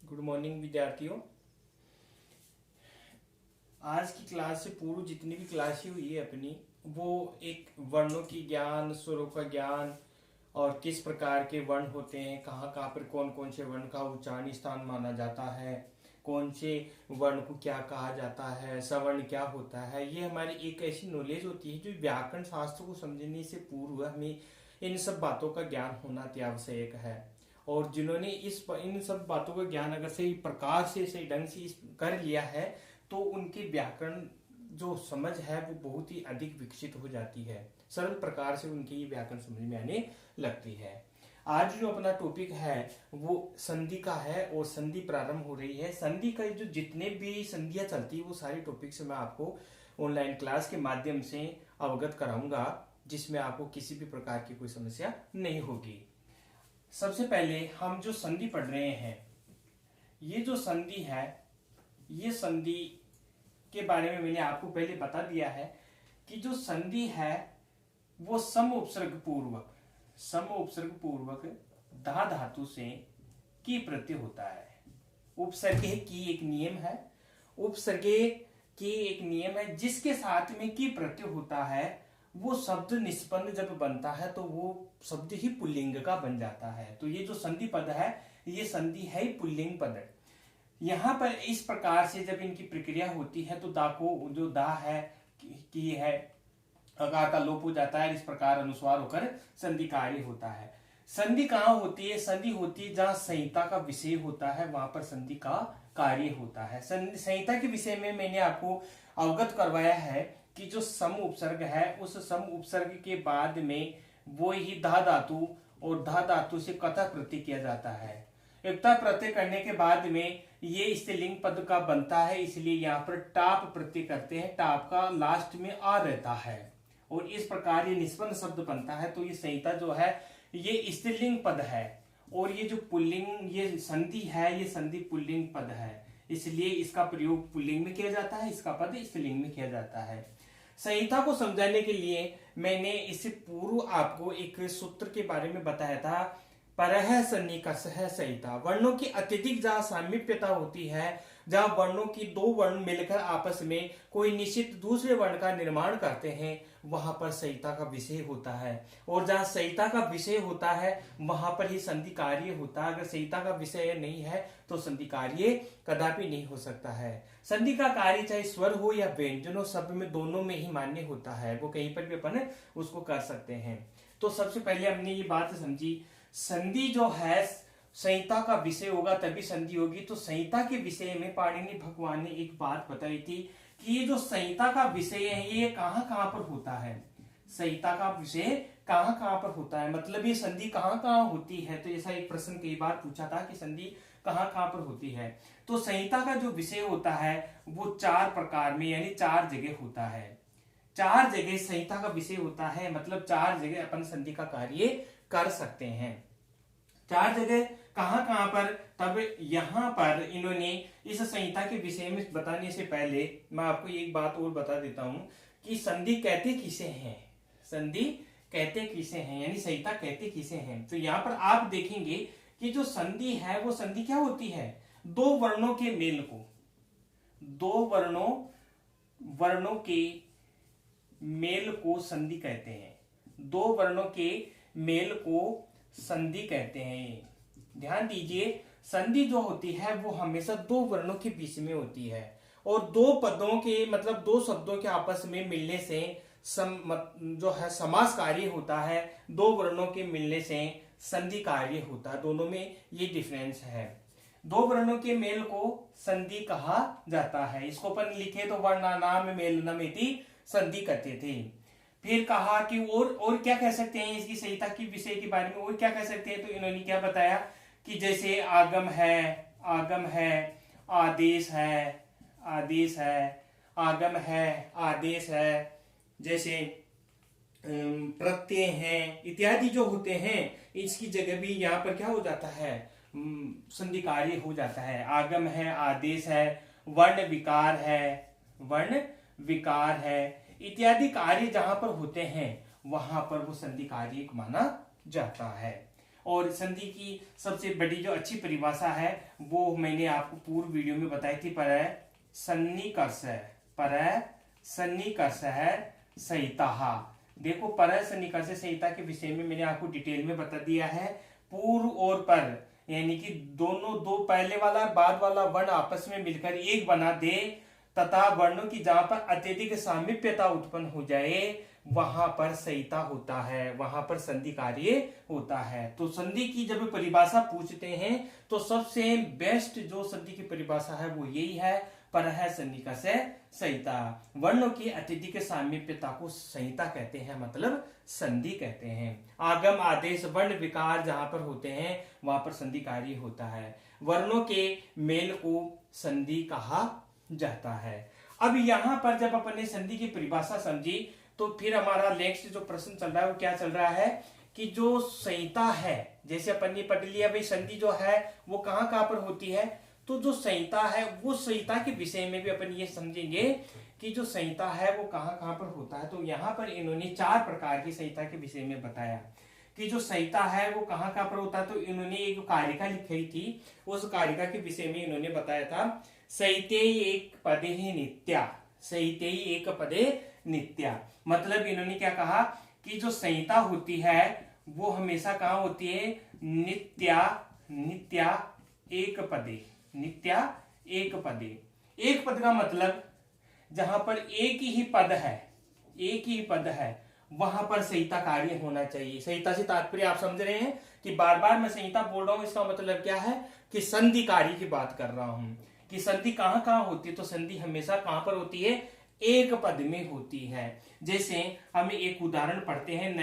Good morning विद्यार्थियों। आज की क्लास से पूर्व जितनी भी क्लासें हुई है अपनी, वो एक वर्णों की ज्ञान, स्वरों का ज्ञान और किस प्रकार के वर्ण होते हैं, कहाँ कहाँ पर कौन कौन से वर्ण का उच्चारण स्थान माना जाता है, कौन से वर्ण को क्या कहा जाता है, सवर्ण क्या होता है, ये हमारी एक ऐसी नॉलेज होती है जो व्याकरण शास्त्र को समझने से पूर्व हमें इन सब बातों का ज्ञान होना अति आवश्यक है। और जिन्होंने इन सब बातों का ज्ञान अगर सही प्रकार से सही ढंग से कर लिया है तो उनकी व्याकरण जो समझ है वो बहुत ही अधिक विकसित हो जाती है, सरल प्रकार से उनकी ये व्याकरण समझ में आने लगती है। आज जो अपना टॉपिक है वो संधि का है और संधि प्रारंभ हो रही है। संधि का जो जितने भी संधियां चलती है वो सारी टॉपिक से मैं आपको ऑनलाइन क्लास के माध्यम से अवगत कराऊंगा, जिसमें आपको किसी भी प्रकार की कोई समस्या नहीं होगी। सबसे पहले हम जो संधि पढ़ रहे हैं, ये जो संधि है, ये संधि के बारे में मैंने आपको पहले बता दिया है कि जो संधि है वो सम उपसर्ग पूर्वक धा धातु से की प्रत्यय होता है। उपसर्गे की एक नियम है, उपसर्गे की एक नियम है जिसके साथ में की प्रत्यय होता है, वो शब्द निष्पन्न जब बनता है तो वो शब्द ही पुल्लिंग का बन जाता है। तो ये जो संधि पद है ये संधि है पुल्लिंग पद। यहाँ पर इस प्रकार से जब इनकी प्रक्रिया होती है तो दा को जो दा है की है अकार का लोप हो जाता है, इस प्रकार अनुस्वार होकर संधि कार्य होता है। संधि कहाँ होती है? संधि होती है जहाँ संहिता का विषय होता है, वहां पर संधि का कार्य होता है। संहिता के विषय में मैंने आपको अवगत करवाया है कि जो सम उपसर्ग है उस सम उपसर्ग के बाद में वो ही धा धातु और धा धातु से कथा प्रत्यय किया जाता है। एकता प्रत्यय करने के बाद में ये स्त्रीलिंग पद का बनता है, इसलिए यहाँ पर टाप प्रत्यय करते हैं, टाप का लास्ट में आ रहता है और इस प्रकार ये निष्पन्न शब्द बनता है। तो ये संहिता जो है ये स्त्रीलिंग पद है और ये जो पुल्लिंग ये संधि है ये संधि पुल्लिंग पद है, इसलिए इसका प्रयोग पुल्लिंग में किया जाता है, इसका पद स्त्रीलिंग में किया जाता है। संहिता को समझाने के लिए मैंने इससे पूर्व आपको एक सूत्र के बारे में बताया था, परह सन्निकषः संहिता। वर्णों की अत्यधिक जहां सामीप्यता होती है, जहां वर्णों की दो वर्ण मिलकर आपस में कोई निश्चित दूसरे वर्ण का निर्माण करते हैं, वहां पर संहिता का विषय होता है। और जहां संहिता का विषय होता है वहां पर ही संधि कार्य होता है। अगर संहिता का विषय नहीं है तो संधि कार्य कदापि नहीं हो सकता है। संधि का कार्य चाहे स्वर हो या व्यंजन हो, शब्द में दोनों में ही मान्य होता है, वो कहीं पर भी अपन उसको कर सकते हैं। तो सबसे पहले हमने ये बात समझी, संधि जो है संहिता का विषय होगा तभी संधि होगी। तो संहिता के विषय में पाणिनि भगवान ने एक बात बताई थी कि ये जो संहिता का विषय है ये कहाँ कहाँ पर होता है, संहिता का विषय कहाँ कहाँ पर होता है, मतलब ये संधि कहाँ कहाँ होती है। तो ऐसा एक प्रश्न कई बार पूछा था कि संधि कहाँ कहाँ पर होती है। तो संहिता का जो विषय होता है वो चार प्रकार में यानी चार जगह होता है। चार जगह संहिता का विषय होता है, मतलब चार जगह अपन संधि का कार्य कर सकते हैं। चार जगह कहाँ कहाँ पर? तब यहाँ पर इन्होंने इस संहिता के विषय में बताने से पहले मैं आपको एक बात और बता देता हूं कि संधि कहते किसे हैं, संधि कहते किसे हैं यानी संहिता कहते किसे हैं। तो यहाँ पर आप देखेंगे कि जो संधि है वो संधि क्या होती है? दो वर्णों के मेल को, दो वर्णों के मेल को संधि कहते हैं, दो वर्णों के मेल को संधि कहते हैं। ध्यान दीजिए, संधि जो होती है वो हमेशा दो वर्णों के बीच में होती है और दो पदों के मतलब दो शब्दों के आपस में मिलने से जो है समास कार्य होता है, दो वर्णों के मिलने से संधि कार्य होता है। दोनों में ये डिफरेंस है। दो वर्णों के मेल को संधि कहा जाता है। इसको अपन लिखे तो वर्णानाम मेलनम इति संधि कहते थे। फिर कहा कि और क्या कह सकते हैं इसकी संहिता की विषय के बारे में, और क्या कह सकते हैं? तो इन्होंने क्या बताया कि जैसे आगम है, आदेश है, आगम है, आदेश है, जैसे प्रत्यय हैं इत्यादि जो होते हैं, इसकी जगह भी यहाँ पर क्या हो जाता है? संधि कार्य हो जाता है। आगम है, आदेश है, वर्ण विकार है इत्यादि कार्य जहां पर होते हैं वहां पर वो संधि कार्य माना जाता है। और संधि की सबसे बड़ी जो अच्छी परिभाषा है वो मैंने आपको पूर्व वीडियो में बताई थी, परः सन्निकर्ष संहिता। देखो परः सन्निकर्ष संहिता के विषय में मैंने आपको डिटेल में बता दिया है। पूर्व और पर यानी कि दोनों, दो पहले वाला और बाद वाला वर्ण आपस में मिलकर एक बना दे तथा वर्णों की जहां पर अत्यधिक सामीप्यता उत्पन्न हो जाए वहां पर संहिता होता है, वहां पर संधि कार्य होता है। तो संधि की जब परिभाषा पूछते हैं तो सबसे बेस्ट जो संधि की परिभाषा है वो यही है, परः सन्निकर्ष संहिता। वर्णों की अत्यधिक सामीप्यता को संहिता कहते हैं, मतलब संधि कहते हैं। आगम आदेश वर्ण विकार जहां पर होते हैं वहां पर संधि कार्य होता है। वर्णों के मेल को संधि कहा जाता है। अब यहां पर जब अपन ने संधि की परिभाषा समझी तो फिर हमारा नेक्स्ट जो प्रश्न चल रहा है वो क्या चल रहा है कि जो संहिता है, जैसे अपन ने पढ़ लिया भाई संधि जो है वो कहां कहां पर होती है, तो जो संहिता है वो संहिता के विषय में भी अपन ये समझेंगे कि जो संहिता है वो कहां कहां पर होता है। तो यहाँ पर इन्होंने 4 प्रकार की संहिता के विषय में बताया कि जो संहिता है वो कहां कहां पर होता है। तो इन्होंने एक कारिका लिखी थी, उस कारिका के विषय में इन्होंने बताया था संहिते एक पदे ही नित्या, संहिते एक पदे नित्या। मतलब इन्होंने क्या कहा कि जो संहिता होती है वो हमेशा कहां होती है, नित्या एक पदे, नित्या एक पदे। एक पद का मतलब जहां पर एक ही पद है वहां पर संहिता कार्य होना चाहिए। संहिता से तात्पर्य आप समझ रहे हैं कि बार बार मैं संहिता बोल रहा हूं, इसका मतलब क्या है कि संधि कार्य की बात कर रहा हूं कि संधि कहां कहां होती है। तो संधि हमेशा कहां पर होती है, एक पद में होती है। जैसे हम एक उदाहरण पढ़ते हैं,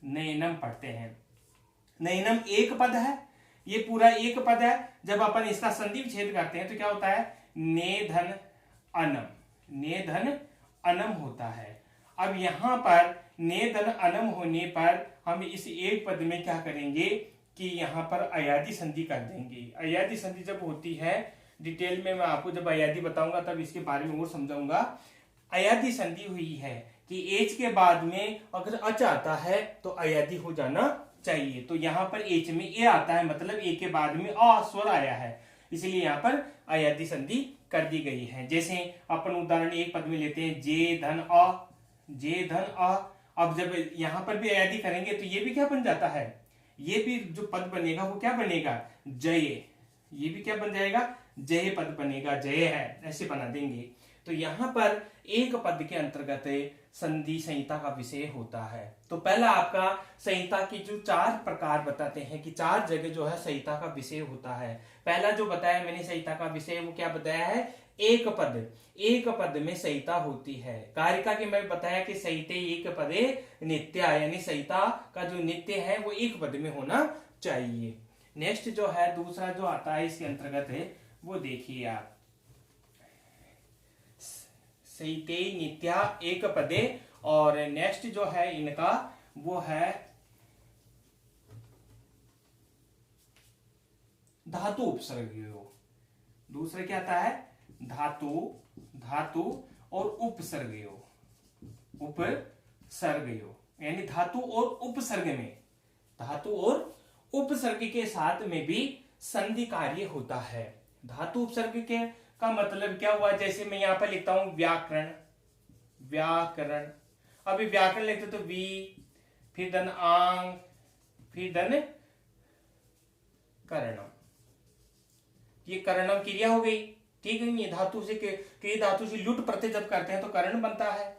नयनम पढ़ते हैं। नयनम एक पद है, ये पूरा एक पद है। जब अपन इसका संधि विच्छेद करते हैं तो क्या होता है, नेधन अनम होता है। अब यहां पर नेधन अनम होने पर हम इस एक पद में क्या करेंगे कि यहां पर अयादि संधि कर देंगे। अयादि संधि जब होती है, डिटेल में मैं आपको जब अयादि बताऊंगा तब इसके बारे में और समझाऊंगा। अयादि संधि हुई है कि एच के बाद में अगर अच आता है तो अयादि हो जाना चाहिए। तो यहाँ पर एच में ए आता है, मतलब ए के बाद में अ स्वर आया है, इसलिए यहाँ पर अयादि संधि कर दी गई है। जैसे अपन उदाहरण एक पद में लेते हैं, जे धन अ। अब जब यहाँ पर भी अयादि करेंगे तो ये भी क्या बन जाता है, ये भी जो पद बनेगा वो क्या बनेगा, जय। ये भी क्या बन जाएगा, जय पद बनेगा, जय है, ऐसे बना देंगे। तो यहाँ पर एक पद के अंतर्गत संधि संहिता का विषय होता है। तो पहला आपका संहिता की जो 4 प्रकार बताते हैं कि 4 जगह जो है संहिता का विषय होता है। पहला जो बताया मैंने संहिता का विषय वो क्या बताया है, एक पद में संहिता होती है। कारिका के मैं बताया कि संहिते एक पदे नित्या, यानी संहिता का जो नित्य है वो एक पद में होना चाहिए। नेक्स्ट जो है दूसरा जो आता है इसके अंतर्गत है वो देखिए आप, संहिते नित्या एक पदे। और नेक्स्ट जो है इनका वो है धातु उपसर्गयों। दूसरा क्या आता है, धातु और उपसर्गयों, यानी धातु और उपसर्ग के साथ में भी संधि कार्य होता है। धातु उपसर्ग के का मतलब क्या हुआ, जैसे मैं यहां पर लिखता हूं व्याकरण। अभी व्याकरण लिखते तो वी, फिर धन आंग, फिर धन करणम, ये करणम क्रिया हो गई, ठीक है। ये धातु से लुट प्रत्यय जब करते हैं तो करण बनता है,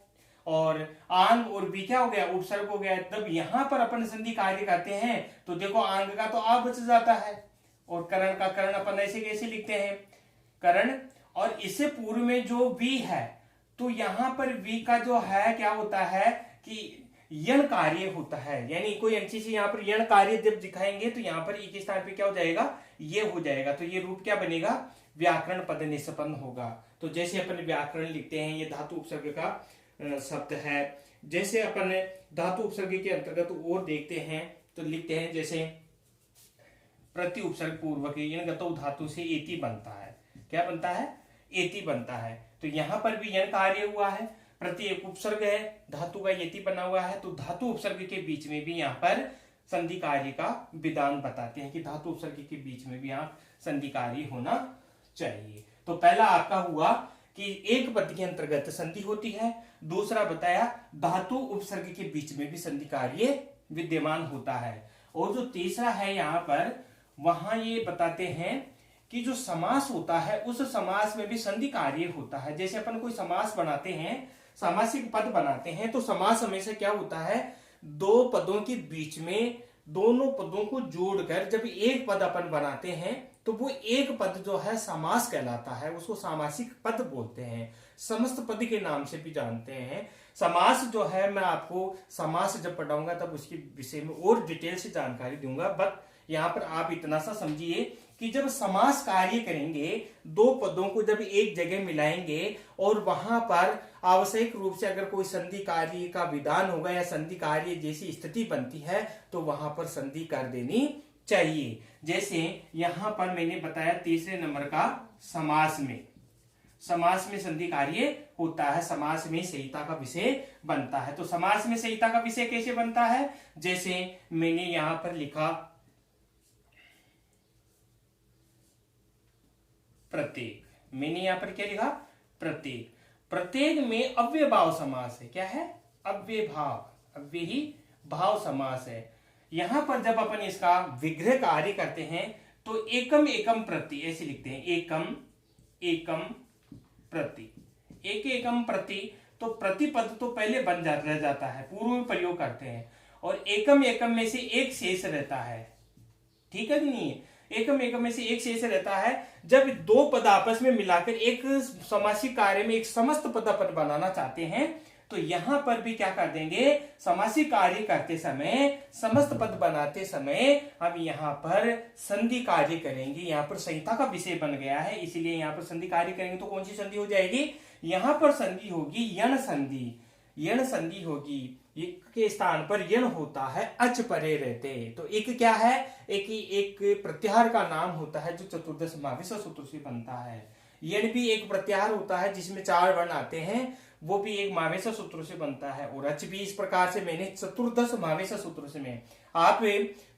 और आंग और भी क्या हो गया, उपसर्ग हो गया। तब यहां पर अपन संधि कार्य करते हैं तो देखो आंग का तो आ बच जाता है, और करण का करण अपन ऐसे कैसे लिखते हैं, करण। और इससे पूर्व में जो वी है तो यहां पर वी का जो है क्या होता है कि यण कार्य होता है, यानी कोई अच्छी से यहाँ पर यण कार्य जब दिखाएंगे तो यहाँ पर एक स्थान पे क्या हो जाएगा, ये हो जाएगा। तो ये रूप क्या बनेगा, व्याकरण पद निष्पन्न होगा। तो जैसे अपन व्याकरण लिखते हैं, ये धातु उपसर्ग का शब्द है। जैसे अपन धातु उपसर्ग के अंतर्गत और देखते हैं तो लिखते हैं, जैसे प्रति उपसर्ग पूर्वक यण धातु से एति बनता है। क्या बनता है, एति बनता है। तो यहां पर भी यण कार्य हुआ है, प्रत्येक उपसर्ग है, धातु का यति बना हुआ है, तो धातु उपसर्ग के बीच में भी यहाँ पर संधि कार्य का विधान बताते हैं कि धातु उपसर्ग के बीच में भी यहाँ संधि कार्य होना चाहिए। तो पहला आपका हुआ कि एक पद के अंतर्गत संधि होती है, दूसरा बताया धातु उपसर्ग के बीच में भी संधि कार्य विद्यमान होता है, और जो तीसरा है यहाँ पर वहां ये बताते हैं कि जो समास होता है उस समास में भी संधि कार्य होता है। जैसे अपन कोई समास बनाते हैं, सामासिक पद बनाते हैं, तो समास हमेशा क्या होता है, दो पदों के बीच में दोनों पदों को जोड़कर जब एक पद अपन बनाते हैं तो वो एक पद जो है समास कहलाता है, उसको सामासिक पद बोलते हैं, समस्त पद के नाम से भी जानते हैं। समास जो है मैं आपको समास जब पढ़ाऊंगा तब उसके विषय में और डिटेल से जानकारी दूंगा, बट यहाँ पर आप इतना सा समझिए कि जब समास कार्य करेंगे, दो पदों को जब एक जगह मिलाएंगे और वहां पर आवश्यक रूप से अगर कोई संधि कार्य का विधान होगा या संधि कार्य जैसी स्थिति बनती है तो वहां पर संधि कर देनी चाहिए। जैसे यहां पर मैंने बताया तीसरे नंबर का समास में संधि कार्य होता है, समास में संहिता का विषय बनता है। तो समास में संहिता का विषय कैसे बनता है, जैसे मैंने यहां पर लिखा प्रत्येक, मैंने यहां पर क्या लिखा, प्रत्येक। प्रत्येक में अव्ययभाव समास है, क्या है, अव्ययी भाव समास है। यहां पर जब अपन इसका विग्रह कार्य करते हैं तो एकम एकम प्रति ऐसे लिखते हैं, एकम एकम प्रति, एक एकम प्रति, तो प्रतिपद तो पहले बन रह जाता है, पूर्व में प्रयोग करते हैं, और एकम एकम में से एक शेष रहता है, ठीक है कि नहीं, एकम एकम में से एक शेष रहता है। जब दो पद आपस में मिलाकर एक समासिक कार्य में एक समस्त पद अपन बनाना चाहते हैं तो यहां पर भी क्या कर देंगे, समासिक कार्य करते समय, समस्त पद बनाते समय हम यहाँ पर संधि कार्य करेंगे। यहाँ पर संहिता का विषय बन गया है, इसीलिए यहाँ पर संधि कार्य करेंगे तो कौन सी संधि हो जाएगी, यहाँ पर संधि होगी यण संधि, यण संधि होगी, एक के स्थान पर यण होता है, अच परे रहते हैं। तो एक क्या है, एक प्रत्याहार का नाम होता है जो चतुर्दश समावेश सूत्र से बनता है। यण भी एक प्रत्याहार होता है जिसमें 4 वर्ण आते हैं, वो भी एक मावेश सूत्र से बनता है। और अच भी इस प्रकार से मैंने चतुर्दश मावेश सूत्र से में आप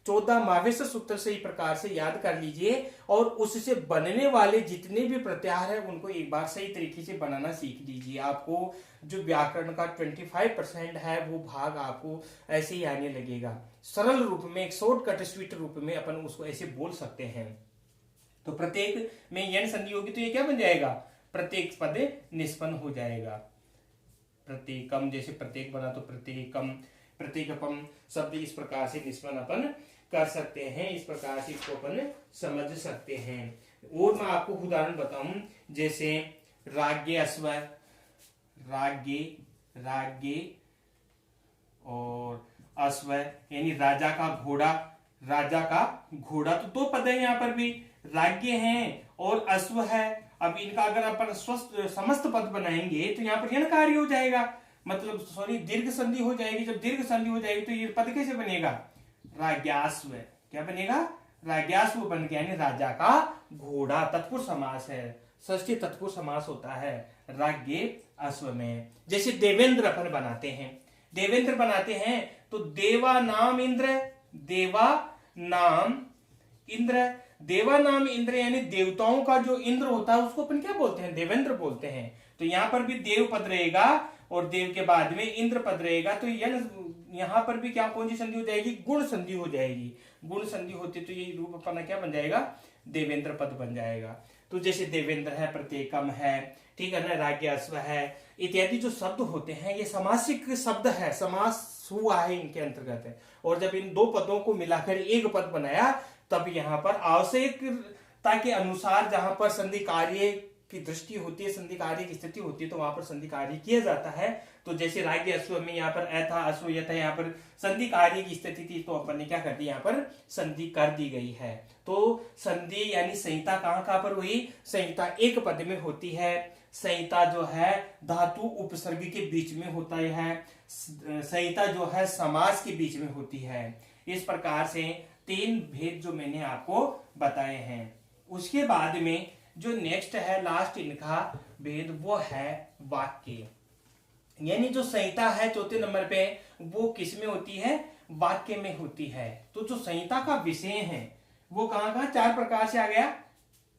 14 मावेश सूत्र से ही प्रकार से याद कर लीजिए, और उससे बनने वाले जितने भी प्रत्याहार है उनको एक बार सही तरीके से बनाना सीख लीजिए। आपको जो व्याकरण का 25% है वो भाग आपको ऐसे ही आने लगेगा, सरल रूप में, एक शॉर्टकट स्वीट रूप में अपन उसको ऐसे बोल सकते हैं। तो प्रत्येक में यण संधि होगी तो ये क्या बन जाएगा, प्रत्येक पद निष्पन्न हो जाएगा। प्रत्येकम, जैसे प्रत्येक बना तो प्रत्येकम, प्रत्येकपम शब्द इस प्रकार से निष्पन्न अपन कर सकते हैं, इस प्रकार से इसको अपन समझ सकते हैं। और मैं आपको उदाहरण बताऊं, जैसे राज्ञ अश्व, राज्ञ और अश्व यानी राजा का घोड़ा, राजा का घोड़ा, तो 2 पद है यहाँ पर भी, राज्ञ है और अश्व है। अब इनका अगर अपन समस्त पद बनाएंगे तो यहाँ पर यण कार्य हो जाएगा, मतलब सॉरी दीर्घ संधि हो जाएगी। जब दीर्घ संधि हो जाएगी तो ये पद कैसे बनेगा, राज्ञाश्व, क्या बनेगा, राज्ञाश्व बन गया, यानी राजा का घोड़ा। तत्पुरुष समास है, षष्ठी तत्पुरुष समास होता है राज्ञ अश्व में। जैसे देवेंद्र अपन बनाते हैं, देवेंद्र बनाते हैं तो देवा नाम इंद्र, देवा नाम इंद्र, देवा नाम इंद्र यानी देवताओं का जो इंद्र होता है उसको अपन क्या बोलते हैं, देवेंद्र बोलते हैं। तो यहाँ पर भी देव पद रहेगा और देव के बाद में इंद्र पद रहेगा, तो यहाँ पर भी क्या कौन सी संधि हो जाएगी, गुण संधि हो जाएगी। गुण संधि होती तो ये रूप अपना क्या बन जाएगा, देवेंद्र पद बन जाएगा। तो जैसे देवेंद्र है, प्रत्येकम है, ठीक है ना, राज्ञ अश्व है, इत्यादि जो शब्द होते हैं ये समासिक शब्द है, समास हुआ है इनके अंतर्गत है। और जब इन 2 पदों को मिलाकर एक पद बनाया तब यहाँ पर आवश्यकता के अनुसार जहां पर संधि कार्य की दृष्टि होती है, संधि कार्य की स्थिति होती है, तो वहां पर संधि कार्य किया जाता है। तो जैसे राज्ञ अश्व में यहाँ पर अ था, अश्व यह था, यहाँ पर संधि कार्य की स्थिति थी तो अपन ने क्या कर दी, यहाँ पर संधि कर दी गई है। तो संधि यानी संहिता कहाँ पर हुई, संहिता एक पद में होती है, संहिता जो है धातु उपसर्ग के बीच में होता है, संहिता जो है समास के बीच में होती है। इस प्रकार से 3 भेद जो मैंने आपको बताए हैं। उसके बाद में जो नेक्स्ट है, लास्ट इनका भेद, वो है वाक्य। यानी जो संहिता है चौथे नंबर पे, वो किस में होती है? वाक्य में होती है। तो जो संहिता का विषय है वो कहाँ कहाँ 4 प्रकार से आ गया।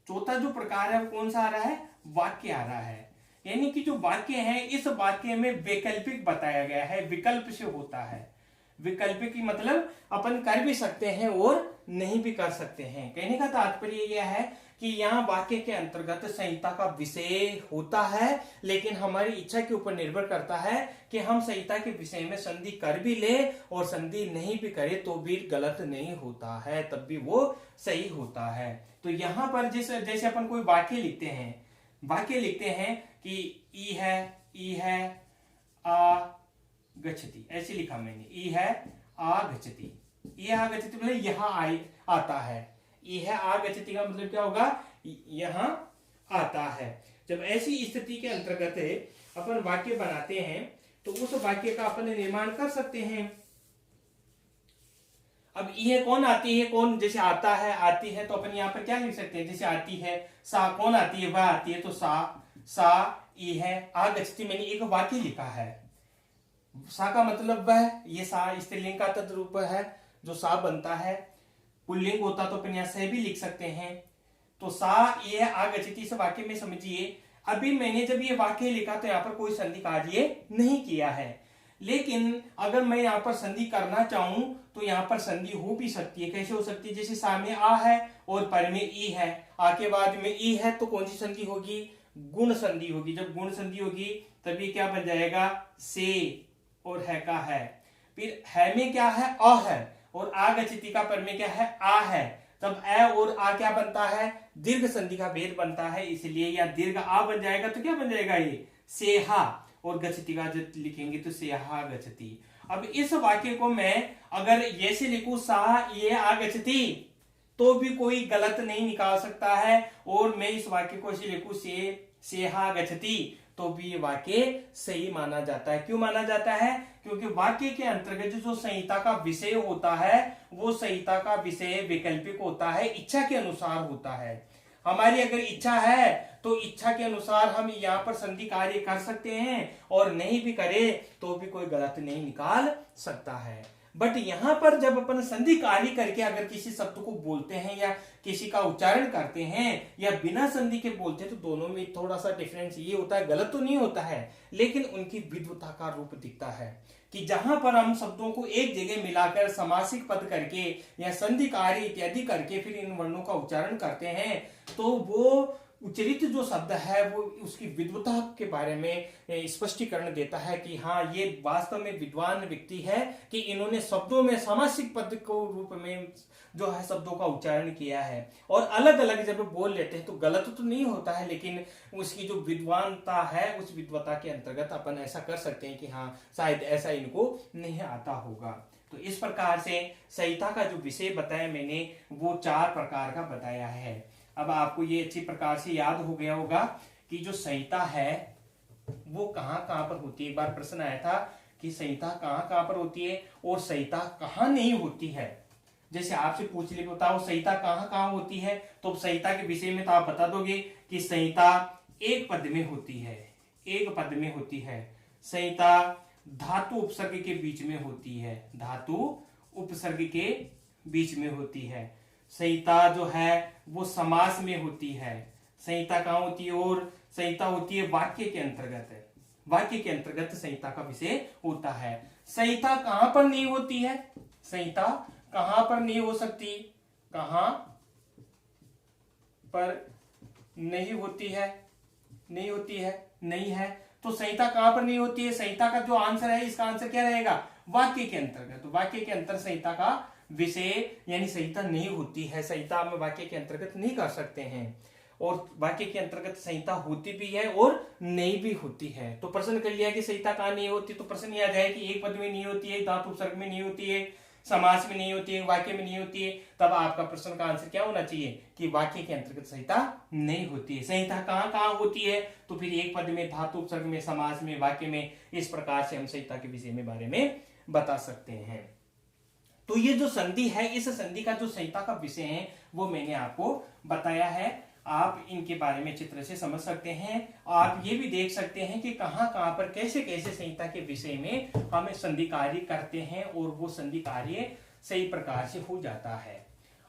चौथा जो प्रकार है वो कौन सा आ रहा है? वाक्य आ रहा है। यानी कि जो वाक्य है, इस वाक्य में वैकल्पिक बताया गया है, विकल्प से होता है। विकल्पिक की मतलब अपन कर भी सकते हैं और नहीं भी कर सकते हैं। कहने का तात्पर्य यह है कि यहाँ वाक्य के अंतर्गत संहिता का विषय होता है, लेकिन हमारी इच्छा के ऊपर निर्भर करता है कि हम संहिता के विषय में संधि कर भी ले और संधि नहीं भी करे तो भी गलत नहीं होता है, तब भी वो सही होता है। तो यहाँ पर जैसे अपन कोई वाक्य लिखते हैं कि ई है आ गच्छति, ऐसे लिखा मैंने, ई है आ गच्छति। ई आ गच्छति मतलब यहाँ आता है। ई है आ गच्छति का मतलब क्या होगा? यहाँ आता है। जब ऐसी स्थिति के अंतर्गत अपन वाक्य बनाते हैं तो उस वाक्य का अपन निर्माण कर सकते हैं। अब यह कौन आती है, कौन जैसे आता है, आती है, तो अपन यहाँ पर क्या लिख सकते हैं? जैसे आती है, सा कौन आती है? वह आती है, तो सा ई है आ गच्छति, मैंने एक वाक्य लिखा है। सा का मतलब वह, ये सा स्त्रीलिंग का तद्रूप है, जो सा बनता है। पुल्लिंग होता तो अपन यहाँ से भी लिख सकते हैं। तो सा ये आ गच्छति, इस वाक्य में समझिए, अभी मैंने जब ये वाक्य लिखा तो यहाँ पर कोई संधि कार्य नहीं किया है, लेकिन अगर मैं यहाँ पर संधि करना चाहूं तो यहाँ पर संधि हो भी सकती है। कैसे हो सकती है? जैसे सा में आ है और पर में ई है, आ के बाद में ई है, तो कौन सी संधि होगी? गुण संधि होगी। जब गुण संधि होगी तभी क्या बन जाएगा? से और है का है। फिर है में क्या है? अ है, और आ गच्छति का पर में क्या है? आ है। तब ए और आ क्या बनता है? दीर्घ संधि का भेद बनता है, इसलिए या दीर्घ आ बन जाएगा। तो क्या बन जाएगा? ये सेहा, और गच्छति का जब लिखेंगे तो सेहा गच्छति। अब इस वाक्य को मैं अगर ऐसे लिखूं, सा ये आ गच्छति, तो भी कोई गलत नहीं निकाल सकता है। और मैं इस वाक्य को ऐसे लिखूं, सेहा गच्छति, तो भी ये वाक्य सही माना जाता है। क्यों माना जाता है? क्योंकि वाक्य के अंतर्गत जो संहिता का विषय होता है, वो संहिता का विषय वैकल्पिक होता है, इच्छा के अनुसार होता है। हमारी अगर इच्छा है तो इच्छा के अनुसार हम यहाँ पर संधि कार्य कर सकते हैं, और नहीं भी करे तो भी कोई गलत नहीं निकाल सकता है। बट यहाँ पर जब अपन संधि कार्य करके अगर किसी शब्द को बोलते हैं या किसी का उच्चारण करते हैं या बिना संधि के बोलते हैं, तो दोनों में थोड़ा सा डिफरेंस ये होता है, गलत तो नहीं होता है, लेकिन उनकी विद्वता का रूप दिखता है कि जहां पर हम शब्दों को एक जगह मिलाकर समासिक पद करके या संधि कार्य इत्यादि करके फिर इन वर्णों का उच्चारण करते हैं, तो वो उच्चरित जो शब्द है वो उसकी विद्वता के बारे में स्पष्टीकरण देता है कि हाँ, ये वास्तव में विद्वान व्यक्ति है कि इन्होंने शब्दों में सामासिक पद को रूप में जो है शब्दों का उच्चारण किया है। और अलग अलग जब बोल लेते हैं तो गलत तो नहीं होता है, लेकिन उसकी जो विद्वानता है उस विद्वता के अंतर्गत अपन ऐसा कर सकते हैं कि हाँ, शायद ऐसा इनको नहीं आता होगा। तो इस प्रकार से संहिता का जो विषय बताया मैंने वो 4 प्रकार का बताया है। अब आपको ये अच्छी प्रकार से याद हो गया होगा कि जो संहिता है वो कहाँ कहाँ पर होती है। एक बार प्रश्न आया था कि संहिता कहाँ कहाँ पर होती है और संहिता कहाँ नहीं होती है। जैसे आपसे पूछ ले, बताओ संहिता कहाँ कहाँ होती है, तो संहिता के विषय में तो आप बता दोगे कि संहिता एक पद में होती है, एक पद में होती है। संहिता धातु उपसर्ग के बीच में होती है, धातु उपसर्ग के बीच में होती है। संहिता जो है वो समास में होती है। संहिता कहाँ होती है? और संहिता होती है वाक्य के अंतर्गत, वाक्य के अंतर्गत संहिता का विषय होता है। संहिता कहाँ पर नहीं होती है? संहिता कहाँ पर नहीं हो सकती? कहाँ पर नहीं होती है? नहीं होती है, नहीं है। तो संहिता कहाँ पर नहीं होती है? संहिता का जो आंसर है, इसका आंसर क्या रहेगा? वाक्य के अंतर्गत। वाक्य के अंतर संहिता का विषय यानी संहिता नहीं होती है। संहिता में वाक्य के अंतर्गत नहीं कर सकते हैं, और वाक्य के अंतर्गत संहिता होती भी है और नहीं भी होती है। तो प्रश्न कर लिया कि संहिता कहाँ नहीं होती, तो प्रश्न यह आ जाए कि एक पद में नहीं होती है, धातु उपसर्ग में नहीं होती है, समास में नहीं होती है, वाक्य में नहीं होती है। तब आपका प्रश्न का आंसर क्या होना चाहिए कि वाक्य के अंतर्गत संहिता नहीं होती है। संहिता कहाँ कहाँ होती है? तो फिर एक पद में, धातु उपसर्ग में, समास में, वाक्य में। इस प्रकार से हम संहिता के विषय में बारे में बता सकते हैं। तो ये जो संधि है, इस संधि का जो संहिता का विषय है वो मैंने आपको बताया है। आप इनके बारे में अच्छी तरह से समझ सकते हैं। आप ये भी देख सकते हैं कि कहाँ कहाँ पर कैसे कैसे संहिता के विषय में हम संधि कार्य करते हैं और वो संधि कार्य सही प्रकार से हो जाता है।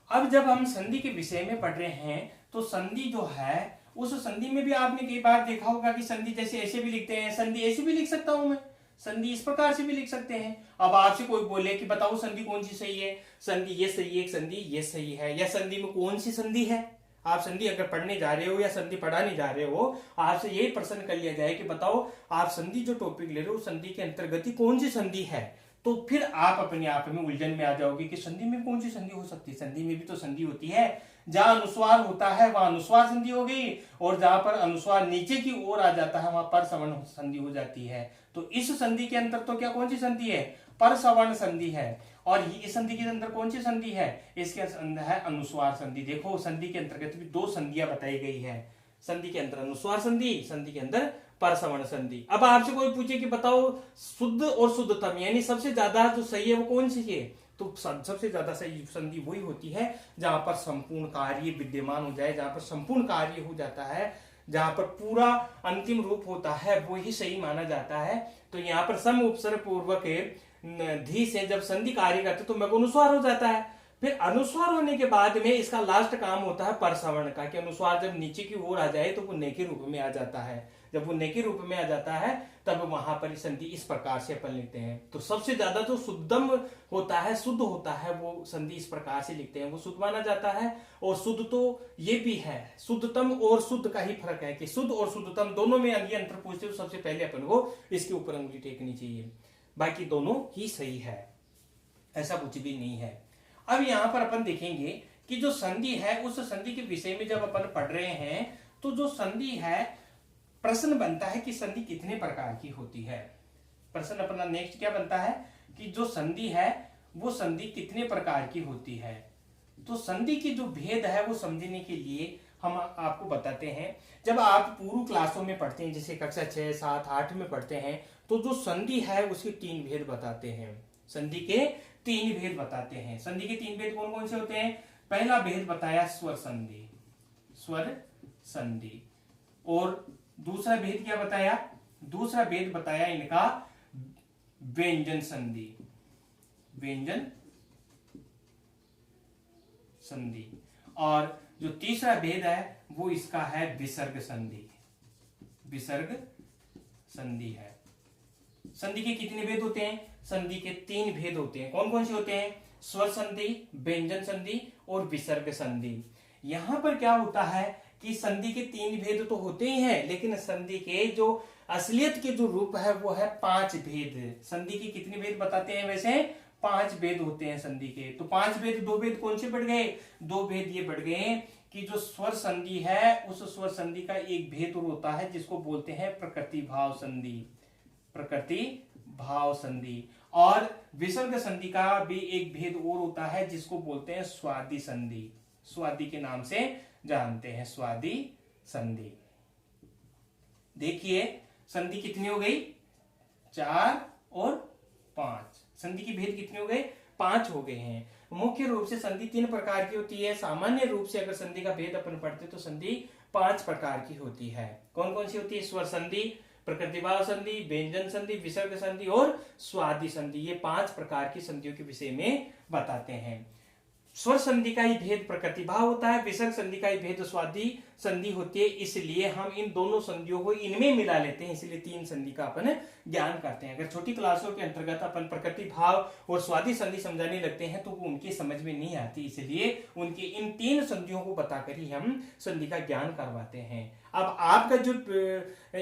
अब जब हम संधि के विषय में पढ़ रहे हैं तो संधि जो है उस संधि में भी आपने कई बार देखा होगा कि संधि जैसे ऐसे भी लिखते हैं, संधि ऐसे भी लिख सकता हूं मैं, संधि इस प्रकार से भी लिख सकते हैं। अब आपसे कोई बोले कि बताओ संधि कौन सी सही है, संधि ये सही है, संधि ये सही है, या संधि में कौन सी संधि है। आप संधि अगर पढ़ने जा रहे हो या संधि पढ़ाने जा रहे हो, आपसे यही प्रश्न कर लिया जाए कि बताओ आप संधि जो टॉपिक ले रहे हो संधि के अंतर्गत कौन सी संधि है, तो फिर आप अपने आप में उलझन में आ जाओगे कि संधि में कौन सी संधि हो सकती है। संधि में भी तो संधि होती है, जहां अनुस्वार होता है वहां अनुस्वार संधि हो गई, और जहां पर अनुस्वार नीचे की ओर आ जाता है वहां पर सवर्ण संधि हो जाती है। तो इस संधि के अंदर तो क्या कौन सी संधि है, पर सवर्ण संधि है। और इस संधि के अंदर कौन सी संधि है, इसके अंदर है अनुस्वार संधि। देखो संधि के अंतर्गत भी दो संधियां बताई गई है, संधि के अंदर अनुस्वार संधि, संधि के अंदर परसवर्ण संधि। अब आपसे कोई पूछे कि बताओ शुद्ध और शुद्धतम यानी सबसे ज्यादा जो सही है वो कौन सी है, तो सबसे ज्यादा सही संधि वही होती है जहां पर संपूर्ण कार्य विद्यमान हो जाए, जहां पर संपूर्ण कार्य हो जाता है, जहां पर पूरा अंतिम रूप होता है वो ही सही माना जाता है। तो यहाँ पर सम उपसर्ग पूर्वक धी से जब संधि कार्य करते तो मैं अनुस्वार हो जाता है। फिर अनुस्वार होने के बाद में इसका लास्ट काम होता है परसवर्ण का, कि अनुस्वार जब नीचे की ओर आ जाए तो वो ने के रूप में आ जाता है। जब वो ने के रूप में आ जाता है तब वहां पर संधि इस प्रकार से अपन लिखते हैं। तो सबसे ज्यादा जो शुद्धम होता है, शुद्ध होता है, वो संधि इस प्रकार से लिखते हैं, वो शुद्ध माना जाता है। और शुद्ध तो ये भी है, शुद्धतम और शुद्ध का ही फर्क है कि शुद्ध और शुद्धतम दोनों में ये अंतर पूछते हो सबसे पहले अपन को इसके ऊपर अंगुली टेकनी चाहिए, बाकी दोनों ही सही है, ऐसा कुछ भी नहीं है। अब यहाँ पर अपन देखेंगे कि जो संधि है उस संधि के विषय में जब अपन पढ़ रहे हैं तो जो संधि है प्रश्न बनता है कि संधि कितने प्रकार की होती है। प्रश्न अपना नेक्स्ट क्या बनता है कि जो संधि है वो संधि कितने प्रकार की होती है। तो संधि की जो भेद है वो समझने के लिए हम आपको बताते हैं। जब आप पूर्व क्लासों में पढ़ते हैं, जैसे कक्षा 6, 7, 8 में पढ़ते हैं, तो जो संधि है उसके 3 भेद बताते हैं। संधि के 3 भेद बताते हैं। संधि के 3 भेद कौन कौन से होते हैं। पहला भेद बताया स्वर संधि, स्वर संधि। और दूसरा भेद क्या बताया, दूसरा भेद बताया इनका व्यंजन संधि, व्यंजन संधि। और जो तीसरा भेद है वो इसका है विसर्ग संधि, विसर्ग संधि है। संधि के कितने भेद होते हैं, संधि के 3 भेद होते हैं। कौन कौन से होते हैं, स्वर संधि, व्यंजन संधि और विसर्ग संधि। यहां पर क्या होता है कि संधि के 3 भेद तो होते ही हैं, लेकिन संधि के जो असलियत के जो रूप है वो है 5 भेद। संधि के कितने भेद बताते हैं, वैसे 5 भेद होते हैं संधि के। तो 5 भेद, 2 भेद कौन से बढ़ गए, 2 भेद ये बढ़ गए कि जो स्वर संधि है उस स्वर संधि का एक भेद और होता है जिसको बोलते हैं प्रकृति भाव संधि, प्रकृति भाव संधि। और विसर्ग संधि का भी एक भेद और होता है जिसको बोलते हैं स्वादि संधि, स्वादि के नाम से जानते हैं, स्वादि संधि। देखिए संधि कितनी हो गई, 4 और 5। संधि की भेद कितने हो गए, 5 हो गए हैं। मुख्य रूप से संधि 3 प्रकार की होती है। सामान्य रूप से अगर संधि का भेद अपन पढ़ते तो संधि 5 प्रकार की होती है। कौन कौन सी होती है, स्वर संधि, प्रकृतिभाव संधि, व्यंजन संधि, विसर्ग संधि और स्वादि संधि। ये 5 प्रकार की संधियों के विषय में बताते हैं। स्वर संधि का ही भेद प्रकृतिभाव होता है, विसर्ग संधि का ही भेद स्वादि संधि होती है। इसलिए हम इन दोनों संधियों को इनमें मिला लेते हैं, इसलिए 3 संधि का अपन ज्ञान करते हैं। अगर छोटी क्लासों के अंतर्गत अपन प्रकृतिभाव और स्वादि संधि समझाने लगते हैं तो वो उनकी समझ में नहीं आती, इसलिए उनकी इन 3 संधियों को बताकर ही हम संधि का ज्ञान करवाते हैं। अब आपका जो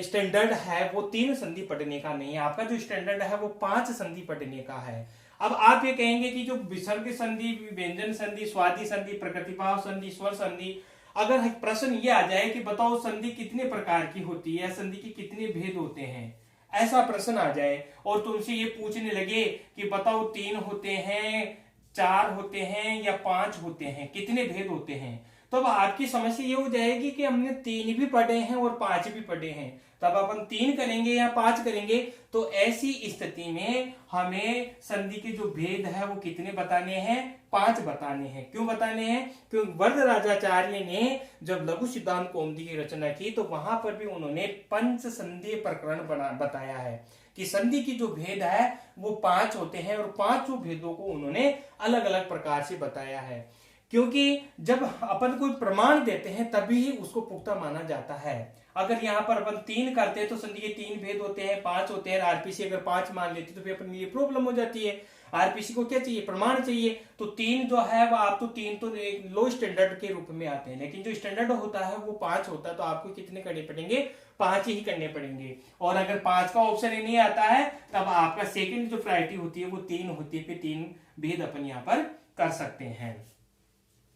स्टैंडर्ड है वो 3 संधि पढ़ने का नहीं है, आपका जो स्टैंडर्ड है वो 5 संधि पढ़ने का है। अब आप ये कहेंगे कि जो विसर्ग संधि, व्यंजन संधि, स्वादि संधि, प्रकृतिभाव संधि, स्वर संधि, अगर प्रश्न ये आ जाए कि बताओ संधि कितने प्रकार की होती है, संधि के कितने भेद होते हैं, ऐसा प्रश्न आ जाए और तुमसे ये पूछने लगे कि बताओ 3 होते हैं 4 होते हैं या 5 होते हैं, कितने भेद होते हैं। तो अब आपकी समस्या ये हो जाएगी कि हमने 3 भी पढ़े हैं और 5 भी पढ़े हैं, तब अपन 3 करेंगे या 5 करेंगे। तो ऐसी स्थिति में हमें संधि के जो भेद है वो कितने बताने हैं, 5 बताने हैं। क्यों बताने हैं, क्योंकि वरदराजाचार्य ने जब लघु सिद्धांत कौमुदी की रचना की तो वहां पर भी उन्होंने पंच संधि प्रकरण बताया है कि संधि की जो भेद है वो 5 होते हैं और 5 भेदों को उन्होंने अलग अलग प्रकार से बताया है। क्योंकि जब अपन कोई प्रमाण देते हैं तभी ही उसको पुख्ता माना जाता है। अगर यहाँ पर अपन 3 करते हैं तो संधि के 3 भेद होते हैं, 5 होते हैं, आरपीसी अगर 5 मान लेते तो फिर अपने लिए प्रॉब्लम हो जाती है। आरपीसी को क्या चाहिए, प्रमाण चाहिए। तो 3 जो है वो आप तो 3 तो एक लो स्टैंडर्ड के रूप में आते हैं, लेकिन जो स्टैंडर्ड होता है वो 5 होता है। तो आपको कितने करने पड़ेंगे, 5 ही करने पड़ेंगे। और अगर 5 का ऑप्शन ही नहीं आता है तब आपका सेकंड जो प्रायोरिटी होती है वो 3 होती है, फिर 3 भेद अपन यहाँ पर कर सकते हैं।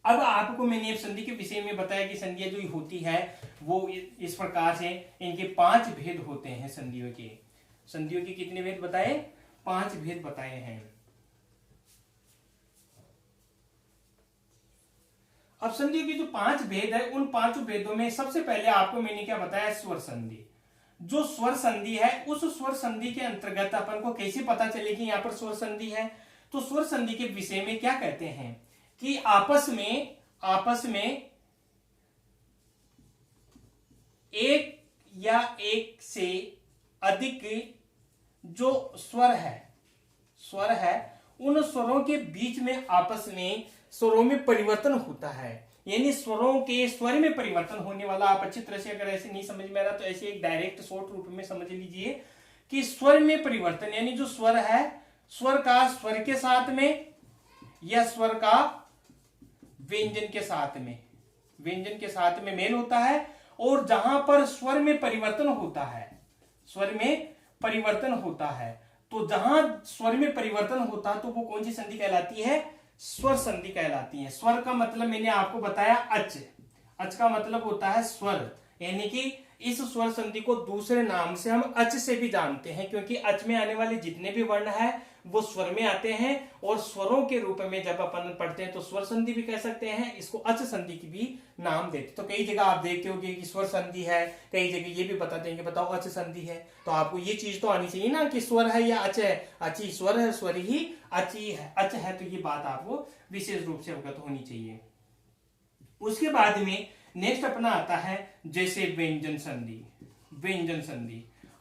अब आपको मैंने संधि के विषय में बताया कि संधियां जो होती है वो इस प्रकार से, इनके 5 भेद होते हैं संधियों के। संधियों के कितने भेद बताए, 5 भेद बताए हैं। अब संधियों के जो 5 भेद है उन 5 भेदों में सबसे पहले आपको मैंने क्या बताया, स्वर संधि। जो स्वर संधि है उस स्वर संधि के अंतर्गत अपन को कैसे पता चले कि यहाँ पर स्वर संधि है। तो स्वर संधि के विषय में क्या कहते हैं कि आपस में एक या एक से अधिक जो स्वर है उन स्वरों के बीच में आपस में स्वरों में परिवर्तन होता है। यानी स्वरों के स्वर में परिवर्तन होने वाला, आप अच्छी तरह से अगर ऐसे नहीं समझ में आ रहा तो ऐसे एक डायरेक्ट शॉर्ट रूप में समझ लीजिए कि स्वर में परिवर्तन यानी जो स्वर है, स्वर का स्वर के साथ में या स्वर का व्यंजन के साथ में मेल होता है। और जहां पर स्वर में परिवर्तन होता है, तो जहां स्वर में परिवर्तन होता है तो वो कौन सी संधि कहलाती है, स्वर संधि कहलाती है। स्वर का मतलब मैंने आपको बताया अच का मतलब होता है स्वर, यानी कि इस स्वर संधि को दूसरे नाम से हम अच से भी जानते हैं, क्योंकि अच में आने वाले जितने भी वर्ण है वो स्वर में आते हैं। और स्वरों के रूप में जब अपन पढ़ते हैं तो स्वर संधि भी कह सकते हैं, इसको अच संधि की भी नाम देते। तो कई जगह आप देखते होंगे कि स्वर संधि है, कई जगह ये भी बता देंगे बताओ अच संधि है। तो आपको ये चीज तो आनी चाहिए ना कि स्वर है या अच है, अच ही स्वर है, स्वर ही अच है। तो ये बात आपको विशेष रूप से अवगत होनी चाहिए। उसके बाद में नेक्स्ट अपना आता है जैसे व्यंजन संधि।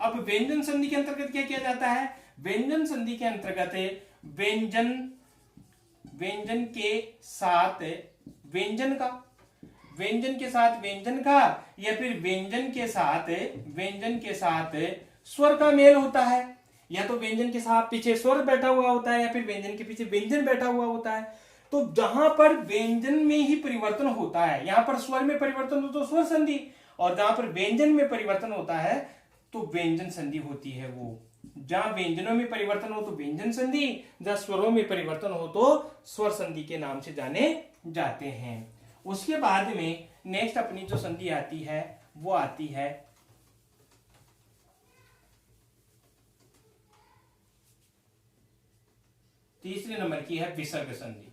अब व्यंजन संधि के अंतर्गत क्या किया जाता है, व्यंजन संधि के अंतर्गत व्यंजन के साथ व्यंजन का या फिर व्यंजन के साथ स्वर का मेल होता है। या तो व्यंजन के साथ पीछे स्वर बैठा हुआ होता है या फिर व्यंजन के पीछे व्यंजन बैठा हुआ होता है। तो जहां पर व्यंजन में ही परिवर्तन होता है, यहां पर स्वर में परिवर्तन हो तो स्वर संधि, और जहां पर व्यंजन में परिवर्तन होता है तो व्यंजन संधि होती है। वो जहां व्यंजनों में परिवर्तन हो तो व्यंजन संधि, जहां स्वरों में परिवर्तन हो तो स्वर संधि के नाम से जाने जाते हैं। उसके बाद में नेक्स्ट अपनी जो संधि आती है वो आती है तीसरे नंबर की है विसर्ग संधि।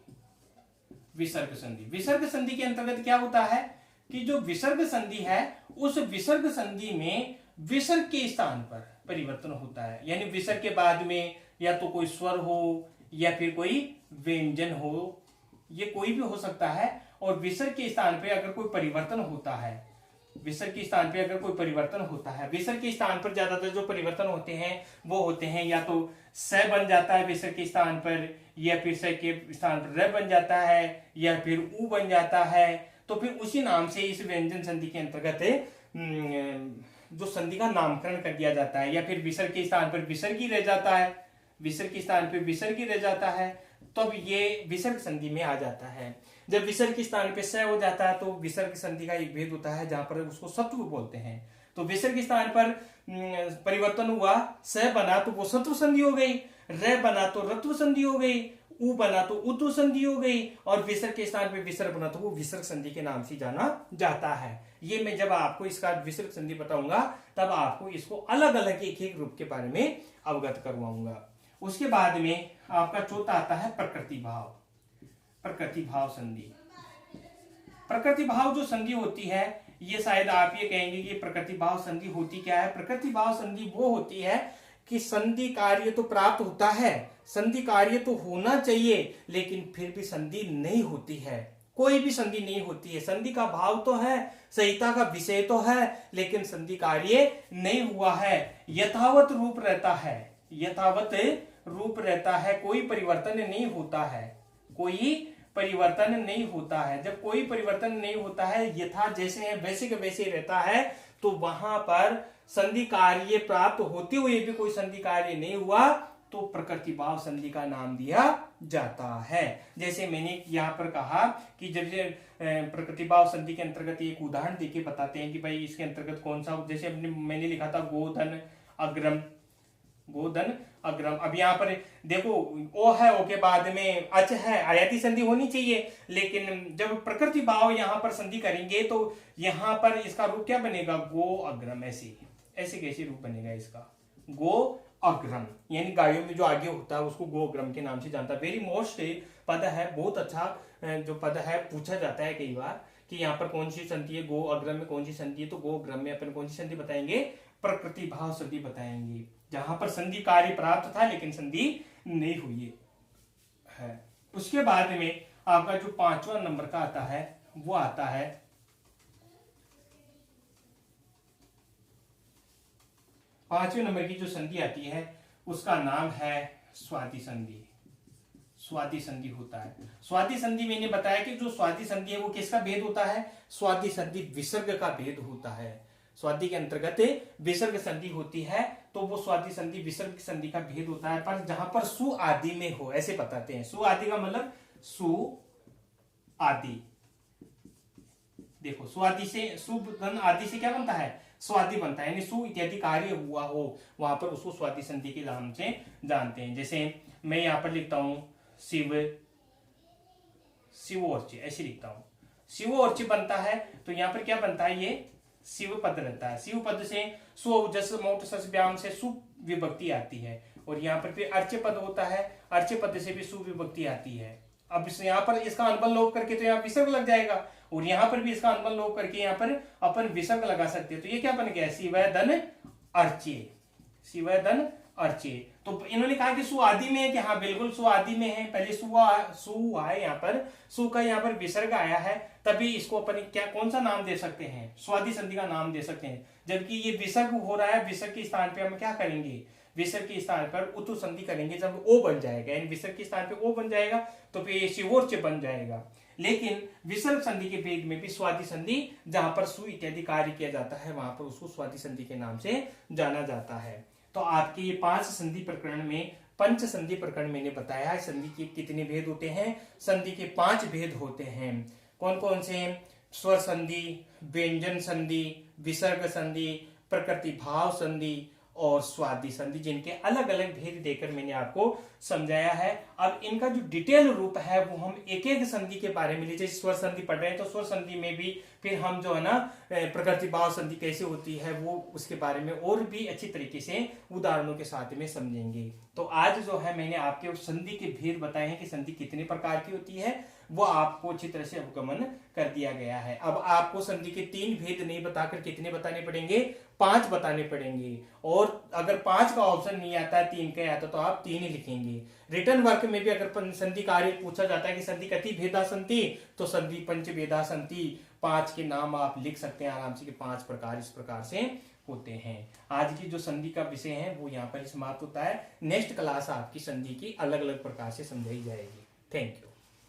विसर्ग संधि के अंतर्गत क्या होता है कि जो विसर्ग संधि है उस विसर्ग संधि में विसर्ग के स्थान पर परिवर्तन होता है। यानी विसर्ग के बाद में या तो कोई स्वर हो या फिर कोई व्यंजन हो, ये कोई भी हो सकता है। और विसर्ग के स्थान पे अगर कोई परिवर्तन होता है, विसर्ग के स्थान पर ज्यादातर जो परिवर्तन होते हैं वो होते हैं या तो स बन जाता है विसर्ग के स्थान पर, या फिर स के स्थान पर र बन जाता है, या फिर उ बन जाता है। तो फिर उसी नाम से इस व्यंजन संधि के अंतर्गत जो संधि का नामकरण कर दिया जाता है। या फिर विसर्ग के स्थान पर विसर्गी रह जाता है, तब ये विसर्ग संधि में आ जाता है। जब विसर्ग के स्थान पे स हो जाता है तो विसर्ग संधि का एक भेद होता है जहां पर उसको सत्व बोलते हैं। तो विसर्ग के स्थान पर परिवर्तन हुआ, स बना तो वो सत्व संधि हो गई, र बना तो रत्व संधि हो गई, उ बना तो उत्व संधि हो गई, और विसर्ग के स्थान पे विसर्ग बना तो वो विसर्ग संधि के नाम से जाना जाता है। ये मैं जब आपको इसका विसर्ग संधि बताऊंगा तब आपको इसको अलग अलग एक एक रूप के बारे में अवगत करवाऊंगा। उसके बाद में आपका चौथा आता है प्रकृति भाव। प्रकृति भाव संधि। प्रकृति भाव जो संधि होती है, ये शायद आप ये कहेंगे कि प्रकृति भाव संधि होती क्या है। प्रकृति भाव संधि वो होती है कि संधि कार्य तो प्राप्त होता है, संधि कार्य तो होना चाहिए, लेकिन फिर भी संधि नहीं होती है, कोई भी संधि नहीं होती है। संधि का भाव तो है, संहिता का विषय तो है, लेकिन संधि कार्य नहीं हुआ है, यथावत रूप रहता है, यथावत रूप रहता है, कोई परिवर्तन नहीं होता है, कोई परिवर्तन नहीं होता है। जब कोई परिवर्तन नहीं होता है, यथा जैसे है वैसे के वैसे रहता है, तो वहां पर संधि कार्य प्राप्त होते हुए भी कोई संधि कार्य नहीं हुआ, तो प्रकृति भाव संधि का नाम दिया जाता है। जैसे मैंने यहाँ पर कहा कि जब प्रकृति भाव संधि के अंतर्गत एक उदाहरण देके बताते हैं कि भाई इसके अंतर्गत कौन सा, जैसे मैंने लिखा था गोधन अग्रम, गोधन अग्रम। अब यहाँ पर देखो ओ है, ओ के बाद में अच है, आयाती संधि होनी चाहिए, लेकिन जब प्रकृति भाव यहाँ पर संधि करेंगे तो यहाँ पर इसका रूप क्या बनेगा, गो अग्रम। ऐसे ऐसे कैसे रूप बनेगा इसका, गो अग्रम, यानी गायों में जो आगे होता है उसको गो अग्रम के नाम से जानता है। वेरी मोस्ट पद है, बहुत अच्छा जो पद है, पूछा जाता है कई बार कि यहाँ पर कौन सी संधि है, गो अग्रम में कौन सी संधि है, तो गो अग्रम में अपन कौन सी संधि बताएंगे, प्रकृति भाव संधि बताएंगे, जहां पर संधि कार्य प्राप्त था लेकिन संधि नहीं हुई है। उसके बाद में आपका जो 5वां नंबर का आता है वो आता है 5वें नंबर की जो संधि आती है उसका नाम है स्वाति संधि। स्वाति संधि होता है। स्वाति संधि मैंने बताया कि जो स्वाति संधि है वो किसका भेद होता है, स्वाति संधि विसर्ग का भेद होता है। स्वाति के अंतर्गत विसर्ग संधि होती है, तो वो स्वाति संधि विसर्ग संधि का भेद होता है, पर जहां पर सु आदि में हो, ऐसे बताते हैं। सु आदि का मतलब सु आदि, देखो स्वाति से सुगन आदि से क्या बनता है, स्वाति बनता है, यानी सु इत्यादि कार्य हुआ हो वहां पर उसको स्वाति संधि के नाम से जानते हैं। जैसे मैं यहां पर लिखता हूं शिव, शिवोर्च, ऐसे लिखता हूं, शिवोर्च बनता है, तो यहां पर क्या बनता है, ये शिव पद रहता है। शिव पद से सु जस मोट सस व्याम से सु विभक्ति आती है, और यहाँ पर फिर अर्च पद होता है, अर्च पद से भी सु विभक्ति आती है। अब यहाँ पर इसका अनबल लोप करके तो यहाँ विसर्ग लग जाएगा, और यहाँ पर भी इसका अनबल लोप करके यहाँ पर अपन विसर्ग लगा सकते हैं। तो ये क्या बन गया, शिवय धन अर्चे, शिवय धन अर्चे। तो इन्होंने कहा कि सु आदि में है, कि हाँ बिल्कुल सु आदि में है, पहले सु है, यहाँ पर सु का यहाँ पर विसर्ग आया है, तभी इसको अपन क्या कौन सा नाम दे सकते हैं, स्वाति संधि का नाम दे सकते हैं। जबकि ये विसर्ग हो रहा है, विसर्ग के स्थान पे हम क्या करेंगे, विसर्ग के स्थान पर उत्तु संधि करेंगे। जब ओ बन जाएगा, यानी विसर्ग के स्थान पे ओ बन जाएगा, तो फिर ये शिवोर्च बन जाएगा। लेकिन विसर्ग संधि के भेद में भी स्वाति संधि, जहां पर सु इत्यादि कार्य किया जाता है, वहां पर उसको स्वाति संधि के नाम से जाना जाता है। तो आपके ये 5 संधि प्रकरण में पंच संधि प्रकरण मैंने बताया है। संधि के कितने भेद होते हैं, संधि के 5 भेद होते हैं। कौन कौन से, स्वर संधि, व्यंजन संधि, विसर्ग संधि, प्रकृति भाव संधि और स्वाति संधि, जिनके अलग अलग भेद देकर मैंने आपको समझाया है। अब इनका जो डिटेल रूप है वो हम एक एक संधि के बारे में, जैसे स्वर संधि पढ़ रहे हैं तो स्वर संधि में भी फिर हम जो है ना प्रकृति भाव संधि कैसे होती है वो उसके बारे में और भी अच्छी तरीके से उदाहरणों के साथ में समझेंगे। तो आज जो है मैंने आपके संधि के भेद बताए हैं कि संधि कितने प्रकार की होती है, वो आपको अच्छी तरह से अवगमन कर दिया गया है। अब आपको संधि के 3 भेद नहीं बताकर कितने बताने पड़ेंगे, 5 बताने पड़ेंगे। और अगर 5 का ऑप्शन नहीं आता है, 3 का आता तो आप 3 ही लिखेंगे। रिटर्न वर्क में भी अगर संधि कार्य पूछा जाता है कि संधि कति भेदा संति, तो संधि पंच भेदा संति, 5 के नाम आप लिख सकते हैं आराम से कि 5 प्रकार इस प्रकार से होते हैं। आज की जो संधि का विषय है वो यहाँ पर समाप्त होता है। नेक्स्ट क्लास आपकी संधि की अलग अलग प्रकार से समझाई जाएगी। Thank you.